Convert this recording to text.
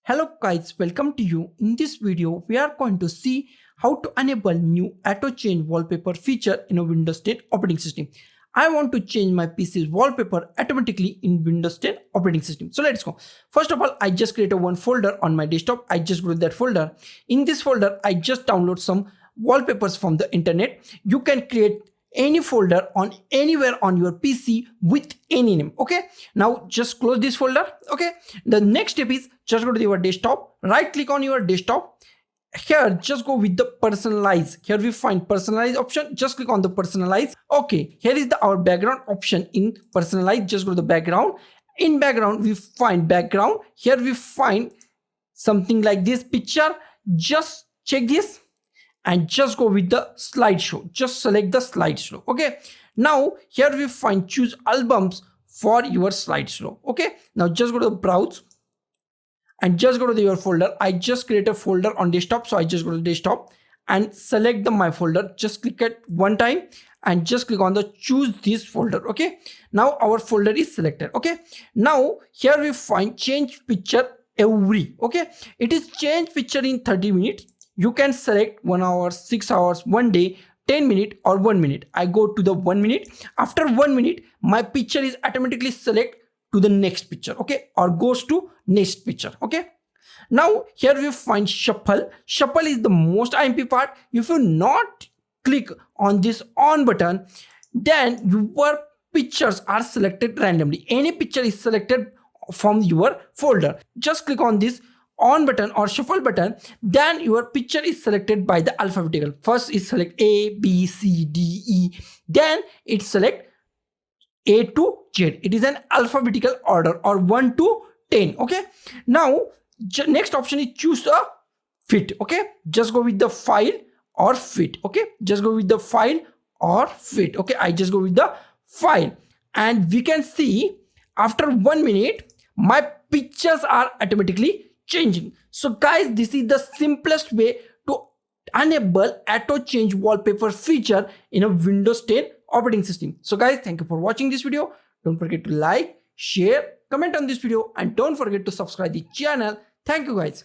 Hello guys, welcome to you. In this video, we are going to see how to enable new Auto Change Wallpaper feature in a Windows 10 operating system. I want to change my PC's wallpaper automatically in Windows 10 operating system. So let's go. First of all, I just create one folder on my desktop. I just go to that folder. In this folder, I just download some wallpapers from the internet. You can create any folder on anywhere on your PC with any name. Okay, now just close this folder. Okay, the next step is just go to your desktop, right click on your desktop. Here just go with the personalize. Here we find personalize option, just click on the personalize. Okay, here is our background option. In personalize, just go to the background. In background we find background. Here we find something like this picture. Just check this and just go with the slideshow. Just select the slideshow. Okay, now here we find choose albums for your slideshow. Okay, now just go to the browse and just go to your folder. I just create a folder on desktop, so I just go to desktop and select my folder. Just click it one time and just click on the choose this folder. Okay, now our folder is selected. Okay, now here we find change picture every. Okay, it is change picture in 30 minutes. You can select 1 hour, 6 hours, 1 day, 10 minutes or 1 minute. I go to the 1 minute. After 1 minute, my picture is automatically select to the next picture. Okay, or goes to next picture. Okay, now here we find shuffle. Shuffle is the most IMP part. If you not click on this on button, then your pictures are selected randomly. Any picture is selected from your folder. Just click on this on button or shuffle button, then your picture is selected by the alphabetical. First is select A, B, C, D, E, then it select A to Z. It is an alphabetical order or 1 to 10. Okay, now next option is choose a fit. Okay, just go with the file or fit. Okay, just go with the file or fit. Okay, I just go with the file and we can see after 1 minute my pictures are automatically changing. So guys, this is the simplest way to enable Auto Change Wallpaper feature in a Windows 10 operating system. So guys, thank you for watching this video. Don't forget to like, share, comment on this video and don't forget to subscribe the channel. Thank you guys.